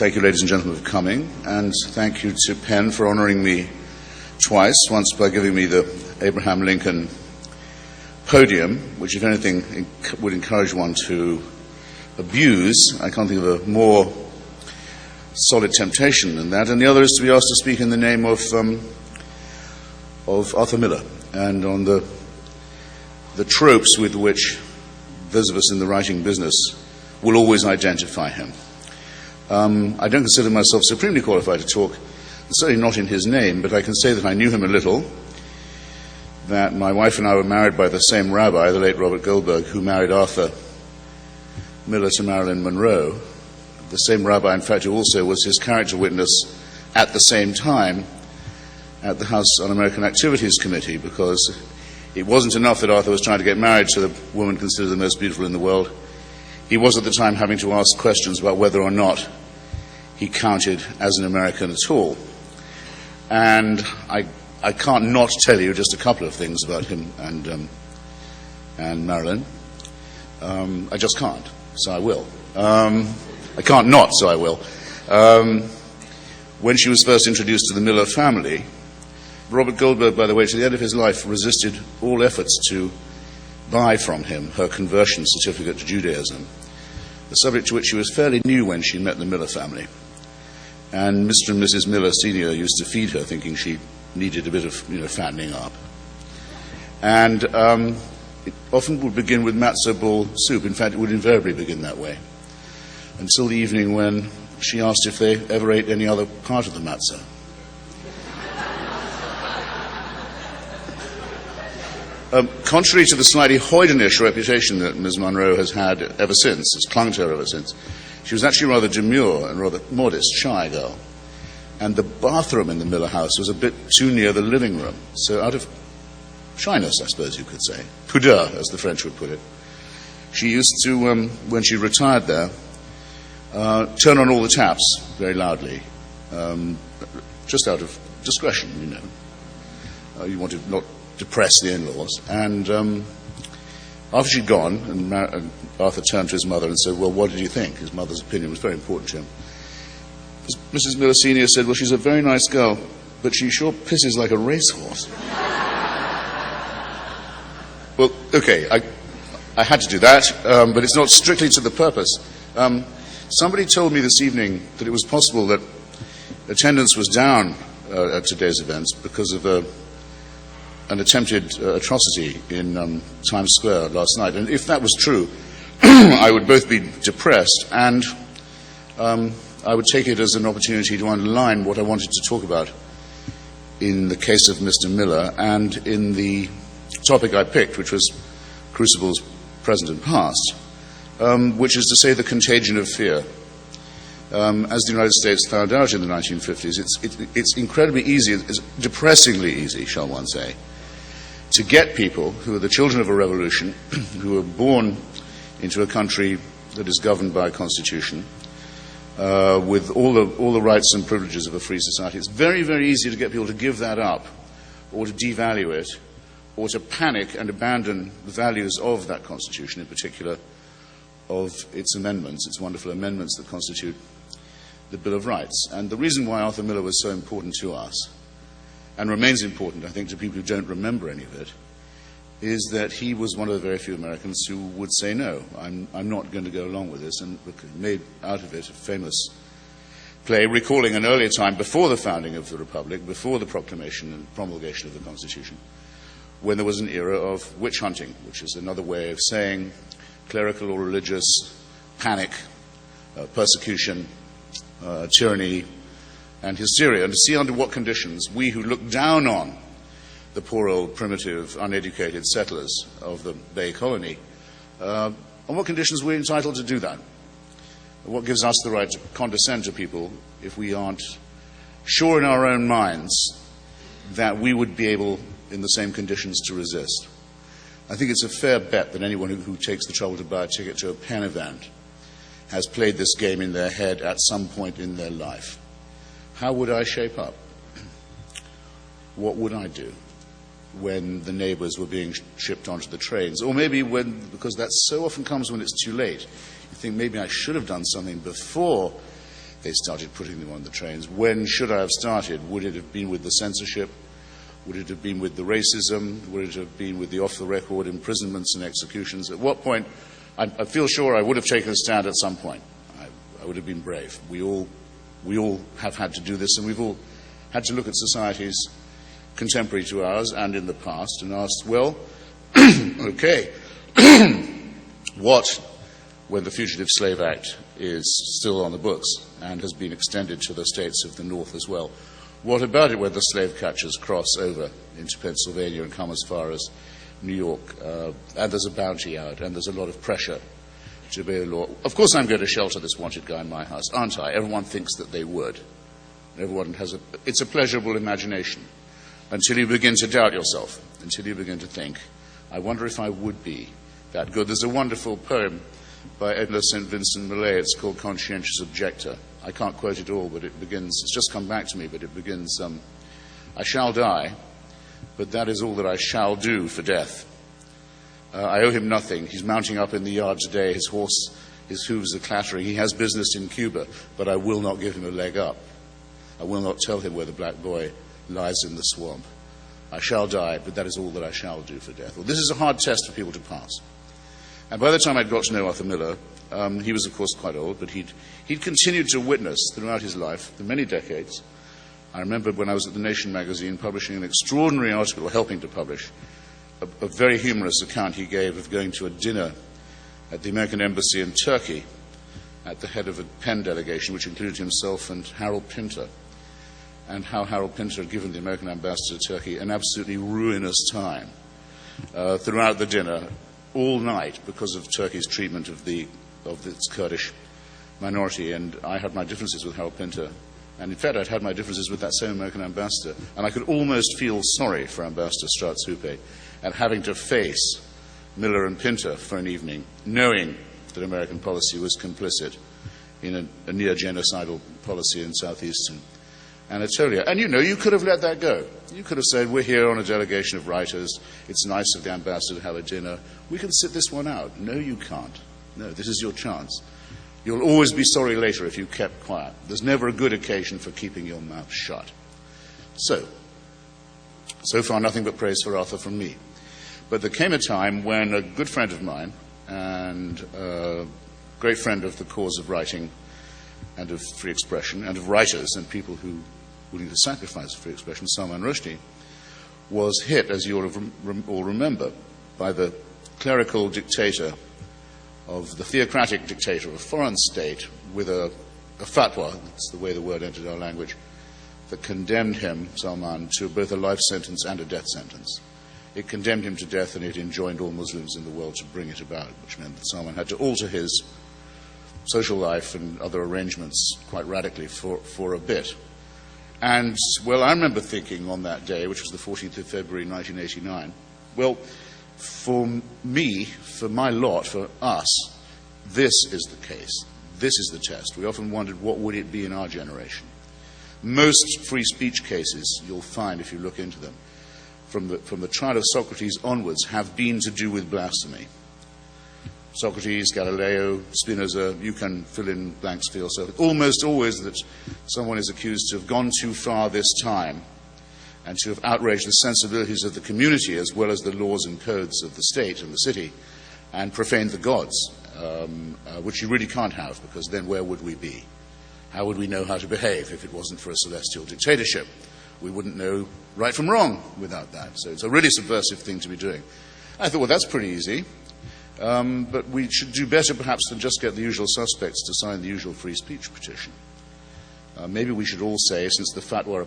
Thank you, ladies and gentlemen, for coming, and thank you to Penn for honoring me twice, once by giving me the Abraham Lincoln podium, which, if anything, would encourage one to abuse. I can't think of a more solid temptation than that. And the other is to be asked to speak in the name of Arthur Miller, and on the tropes with which those of us in the writing business will always identify him. I don't consider myself supremely qualified to talk, certainly not in his name, but I can say that I knew him a little, that my wife and I were married by the same rabbi, the late Robert Goldberg, who married Arthur Miller to Marilyn Monroe. The same rabbi, in fact, who also was his character witness at the same time at the House Un-American Activities Committee, because it wasn't enough that Arthur was trying to get married to the woman considered the most beautiful in the world. He was at the time having to ask questions about whether or not he counted as an American at all. And I can't not tell you just a couple of things about him and Marilyn. I just can't, so I will. I can't not, so I will. When she was first introduced to the Miller family, Robert Goldberg, by the way, to the end of his life, resisted all efforts to buy from him her conversion certificate to Judaism, a subject to which she was fairly new when she met the Miller family. And Mr. and Mrs. Miller Sr. used to feed her, thinking she needed a bit of fattening up. And it often would begin with matzo ball soup. In fact, it would invariably begin that way, until the evening when she asked if they ever ate any other part of the matzah. Contrary to the slightly hoydenish reputation that Ms. Monroe has had ever since, has clung to her ever since, she was actually rather demure and rather modest, shy girl. And the bathroom in the Miller house was a bit too near the living room. So out of shyness, I suppose you could say, pudeur, as the French would put it, she used to, when she retired there, turn on all the taps very loudly, just out of discretion, you want to not depress the in-laws. And after she'd gone, and Arthur turned to his mother and said, well, what did you think? His mother's opinion was very important to him. Mrs. Miller Sr. said, well, she's a very nice girl, but she sure pisses like a racehorse. Well, okay, I had to do that, but it's not strictly to the purpose. Somebody told me this evening that it was possible that attendance was down at today's events because of an attempted atrocity in Times Square last night. And if that was true, I would both be depressed and I would take it as an opportunity to underline what I wanted to talk about in the case of Mr. Miller and in the topic I picked, which was Crucible's present and past, which is to say the contagion of fear. As the United States found out in the 1950s, it's incredibly easy, it's depressingly easy, shall one say, to get people who are the children of a revolution, who are born into a country that is governed by a constitution, with all the rights and privileges of a free society. It's very, very easy to get people to give that up, or to devalue it, or to panic and abandon the values of that constitution, in particular of its amendments, its wonderful amendments that constitute the Bill of Rights. And the reason why Arthur Miller was so important to us, and remains important, I think, to people who don't remember any of it, is that he was one of the very few Americans who would say, no, I'm not going to go along with this, and made out of it a famous play, recalling an earlier time before the founding of the Republic, before the proclamation and promulgation of the Constitution, when there was an era of witch hunting, which is another way of saying clerical or religious panic, persecution, tyranny, and hysteria, and to see under what conditions we who look down on the poor old primitive uneducated settlers of the Bay Colony, on what conditions we're entitled to do that. What gives us the right to condescend to people if we aren't sure in our own minds that we would be able, in the same conditions, to resist. I think it's a fair bet that anyone who takes the trouble to buy a ticket to a Penn event has played this game in their head at some point in their life. How would I shape up? What would I do when the neighbors were being shipped onto the trains? Or maybe when, because that so often comes when it's too late, you think maybe I should have done something before they started putting them on the trains. When should I have started? Would it have been with the censorship? Would it have been with the racism? Would it have been with the off-the-record imprisonments and executions? At what point? I feel sure I would have taken a stand at some point. I would have been brave. We all have had to do this, and we've all had to look at societies contemporary to ours and in the past and asked, well, okay, what when the Fugitive Slave Act is still on the books and has been extended to the states of the North as well? What about it when the slave catchers cross over into Pennsylvania and come as far as New York, and there's a bounty out, and there's a lot of pressure to obey the law? Of course I'm going to shelter this wanted guy in my house, aren't I? Everyone thinks that they would. Everyone has it's a pleasurable imagination until you begin to doubt yourself, until you begin to think, I wonder if I would be that good. There's a wonderful poem by Edna St. Vincent Millay. It's called Conscientious Objector. I can't quote it all, but it begins, it's just come back to me, but it begins, I shall die, but that is all that I shall do for death. I owe him nothing. He's mounting up in the yard today. His horse, his hooves are clattering. He has business in Cuba, but I will not give him a leg up. I will not tell him where the black boy lies in the swamp. I shall die, but that is all that I shall do for death. Well, this is a hard test for people to pass. And by the time I'd got to know Arthur Miller, he was, of course, quite old, but he'd continued to witness throughout his life, for many decades. I remember when I was at The Nation magazine publishing an extraordinary article, or helping to publish, a very humorous account he gave of going to a dinner at the American Embassy in Turkey at the head of a Penn delegation, which included himself and Harold Pinter, and how Harold Pinter had given the American ambassador to Turkey an absolutely ruinous time throughout the dinner, all night, because of Turkey's treatment of its Kurdish minority. And I had my differences with Harold Pinter, and in fact I'd had my differences with that same American ambassador, and I could almost feel sorry for Ambassador Strauss-Hoope at having to face Miller and Pinter for an evening, knowing that American policy was complicit in a near-genocidal policy in southeastern Anatolia. And you could have let that go. You could have said, we're here on a delegation of writers, it's nice of the ambassador to have a dinner, we can sit this one out. No, you can't. No, this is your chance. You'll always be sorry later if you kept quiet. There's never a good occasion for keeping your mouth shut. So far nothing but praise for Arthur from me. But there came a time when a good friend of mine and a great friend of the cause of writing and of free expression and of writers and people who were willing to sacrifice free expression, Salman Rushdie, was hit, as you all remember, by the clerical dictator of the theocratic dictator of a foreign state with a fatwa, that's the way the word entered our language, that condemned him, Salman, to both a life sentence and a death sentence. It condemned him to death, and it enjoined all Muslims in the world to bring it about, which meant that Salman had to alter his social life and other arrangements quite radically for a bit. And, well, I remember thinking on that day, which was the 14th of February 1989, well, for me, for my lot, for us, this is the case. This is the test. We often wondered what would it be in our generation. Most free speech cases, you'll find if you look into them, from the trial of Socrates onwards, have been to do with blasphemy. Socrates, Galileo, Spinoza, you can fill in blanks for yourself. Almost always that someone is accused to have gone too far this time and to have outraged the sensibilities of the community as well as the laws and codes of the state and the city and profaned the gods, which you really can't have, because then where would we be? How would we know how to behave if it wasn't for a celestial dictatorship? We wouldn't know right from wrong without that. So it's a really subversive thing to be doing. I thought, well, that's pretty easy. But we should do better perhaps than just get the usual suspects to sign the usual free speech petition. Maybe we should all say, since the fatwa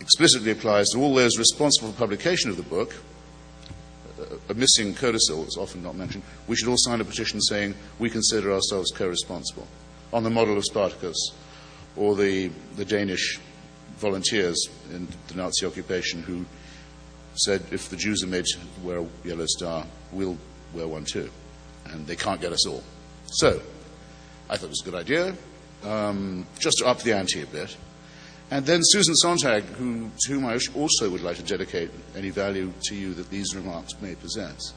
explicitly applies to all those responsible for publication of the book, a missing codicil is often not mentioned, we should all sign a petition saying we consider ourselves co-responsible, on the model of Spartacus or the Danish volunteers in the Nazi occupation who said, if the Jews are made to wear a yellow star, we'll wear one too, and they can't get us all. So I thought it was a good idea, just to up the ante a bit. And then Susan Sontag, to whom I also would like to dedicate any value to you that these remarks may possess,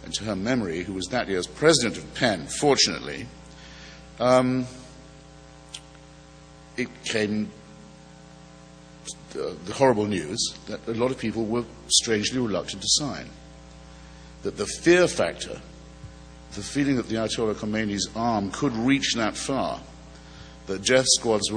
and to her memory, who was that year's president of Penn, fortunately, it came the horrible news that a lot of people were strangely reluctant to sign. That the fear factor, the feeling that the Ayatollah Khomeini's arm could reach that far, that death squads were